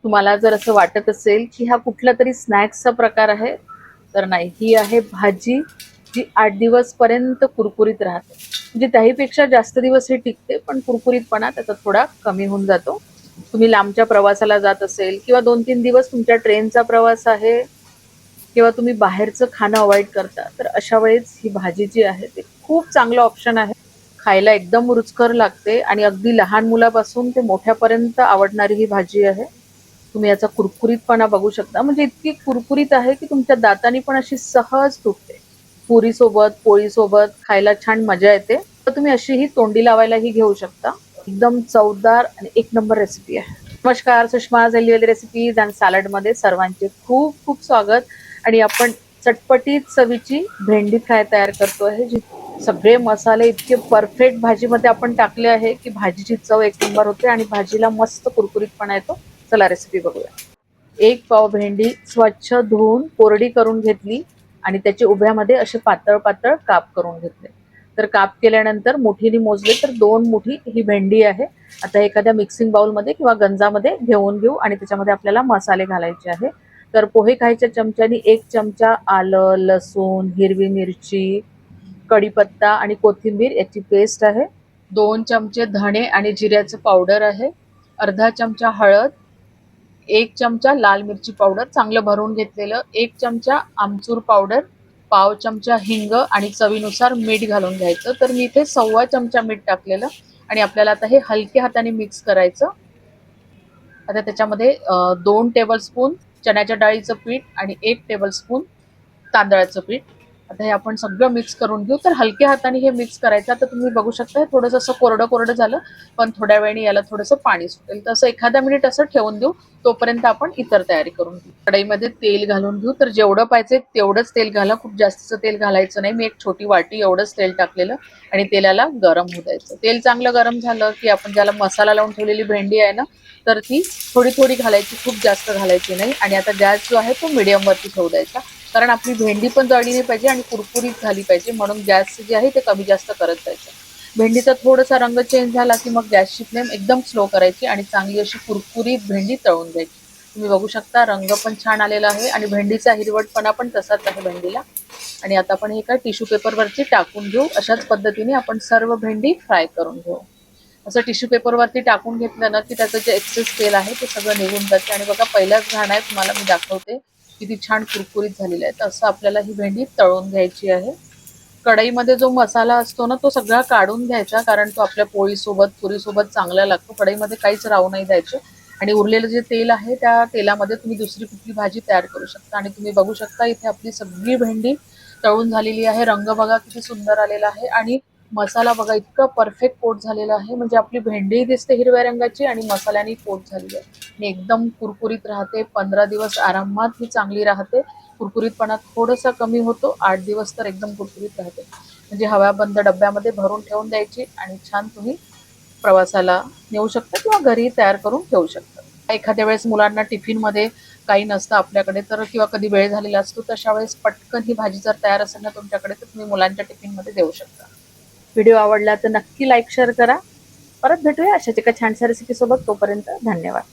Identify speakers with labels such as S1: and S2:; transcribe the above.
S1: तुम्हाला जर असं वाटत असेल की हा कुठला तरी स्नॅक्सचा प्रकार आहे, तर नाही, ही आहे भाजी जी 8 दिवस पर्यंत कुरकुरीत राहते. म्हणजे त्याहीपेक्षा जास्त दिवस हे टिकते, पण कुरकुरीतपणा त्याचा थोडा कमी होऊन जातो. तुम्ही लांबच्या प्रवासाला जात असेल किंवा 2-3 दिवस तुमच्या ट्रेनचा प्रवास आहे किंवा तुम्ही बाहेरचं खाणं अवॉइड करता, तर अशा वेळेस ही भाजी जी आहे ते खूप चांगलं ऑप्शन आहे. खायला एकदम रुचकर लागते आणि अगदी लहान मुलापासून ते मोठ्यापर्यंत आवडणारी ही भाजी आहे. तुम्ही याचा कुरकुरीतपणा बघू शकता, म्हणजे इतकी कुरकुरीत आहे की तुमच्या दातांनी पण अशी सहज तुटते. पुरीसोबत, पोळीसोबत खायला छान मजा येते. तर तुम्ही अशीही तोंडी लावायलाही घेऊ शकता. एकदम चवदार आणि एक नंबर रेसिपी आहे. नमस्कार, सुषमा हेल्दी रेसिपीज अँड सॅलडमध्ये सर्वांचे खूप खूप स्वागत. आणि आपण चटपटीत चवीची भेंडी फ्राय तयार करतो आहे, जी सगळे मसाले इतके परफेक्ट भाजीमध्ये आपण टाकले आहे की भाजीची चव एक नंबर होते आणि भाजीला मस्त कुरकुरीतपणा येतो. चला रेसिपी बघूया. एक पाव भेंडी स्वच्छ धुवून कोरडी करून घेतली आणि त्याचे उभ्यामध्ये असे पातळ पातळ काप करून घेतले. तर काप केल्यानंतर मुठीने मोजले तर 2 मुठी ही भेंडी आहे. आता एखाद्या मिक्सिंग बाउलमध्ये किंवा गंजामध्ये घेऊन घेऊ आणि त्याच्यामध्ये आपल्याला मसाले घालायचे आहे. तर पोहे खायच्या चमच्यानी 1 चमचा आलं, लसूण, हिरवी मिरची, कढीपत्ता आणि कोथिंबीर याची पेस्ट आहे. 2 चमचे धणे आणि जिऱ्याचं पावडर आहे. अर्धा चमचा हळद, 1 चमचा लाल मिरची पावडर चांगलं भरून घेतलेलं, 1 चमचा आमचूर पावडर, पाव चमचा हिंग आणि चवीनुसार मीठ घालून घ्यायचं. तर मी इथे 1/2 चमचा मीठ टाकलेलं आणि आपल्याला आता हे हलक्या हाताने मिक्स करायचं. आता त्याच्यामध्ये 2 टेबलस्पून चण्याच्या डाळीचं पीठ आणि 1 टेबलस्पून तांदळाचं पीठ. आता हे आपण सगळं मिक्स करून घेऊ. तर हलक्या हाताने हे मिक्स करायचं. आता तुम्ही बघू शकता हे थोडंसं असं कोरडं झालं, पण थोड्या वेळाने याला थोडंसं पाणी सुटेल. तसं एखादा मिनिट असं ठेवून देऊ. तोपर्यंत आपण इतर तयारी करून घेऊ. कढईमध्ये तेल घालून घेऊ. तर जेवढं पाहिजे तेवढंच तेल घाला, खूप जास्तीचं तेल घालायचं नाही. मी एक छोटी वाटी एवढंच तेल टाकलेलं आणि तेलाला गरम होऊ द्यायचं. तेल चांगलं गरम झालं की आपण ज्याला मसाला लावून ठेवलेली भेंडी आहे ना, तर ती थोडी थोडी घालायची, खूप जास्त घालायची नाही. आणि आता गॅस जो आहे तो मीडियम वरती ठेवू द्यायचा, कारण आपली भेंडी पण जळली नाही पाहिजे आणि कुरकुरीत झाली पाहिजे, म्हणून गॅस जे आहे ते कमी जास्त करत जायचं. भेंडीचा थोडासा रंग चेंज झाला की मग गॅसची फ्लेम एकदम स्लो करायची आणि चांगली अशी कुरकुरीत भेंडी तळून घ्यायची. तुम्ही बघू शकता रंग पण छान आलेला आहे आणि भेंडीचा हिरवटपणा पण तसाच आहे भेंडीला. आणि आता आपण हे काय टिश्यू पेपरवरती टाकून घेऊ. अशाच पद्धतीने आपण सर्व भेंडी फ्राय करून घेऊ. असं टिश्यू पेपरवरती टाकून घेतलं ना की त्याचं जे एक्सेस तेल आहे ते सगळं निघून जाते. आणि बघा पहिल्याच घाण आहे, तुम्हाला मी दाखवते किती छान कुरकुरीत झालेलं आहे. तर असं आपल्याला ही भेंडी तळून घ्यायची आहे. कढईमध्ये जो मसाला असतो ना तो सगळा काढून घ्यायचा, कारण तो आपल्या पोळीसोबत पुरीसोबत चांगला लागतो. कढईमध्ये काहीच राहू नाही द्यायचे. आणि उरलेलं जे तेल आहे त्या तेलामध्ये तुम्ही दुसरी कुठली भाजी तयार करू शकता. आणि तुम्ही बघू शकता इथे आपली सगळी भेंडी तळून झालेली आहे. रंग बघा किती सुंदर आलेला आहे आणि मसाला बघा इतका परफेक्ट कोट झालेला आहे. म्हणजे आपली भेंडी दिसते हिरव्या रंगाची आणि मसाल्याने कोट झालेली आहे आणि एकदम कुरकुरीत राहते. 15 दिवस आरामात ही चांगली राहते. कुरकुरीतपणा थोडासा कमी होतो. 8 दिवस तर एकदम कुरकुरीत राहते. म्हणजे हवाबंद डब्यामध्ये भरून ठेवून द्यायची आणि छान तुम्ही प्रवासाला नेऊ शकता किंवा घरी तयार करून ठेवू शकता. एखाद्या वेळेस मुलांना टिफिनमध्ये काही नसतं आपल्याकडे, तर किंवा कधी वेळ झालेला असतो, तशा वेळेस पटकन ही भाजी जर तयार असेल ना तुमच्याकडे, तर तुम्ही मुलांच्या टिफिनमध्ये देऊ शकता. व्हिडिओ आवडला तर नक्की लाईक शेअर करा. परत भेटूया अशाच एका छानशा रेसिपी सोबत. तोपर्यंत धन्यवाद.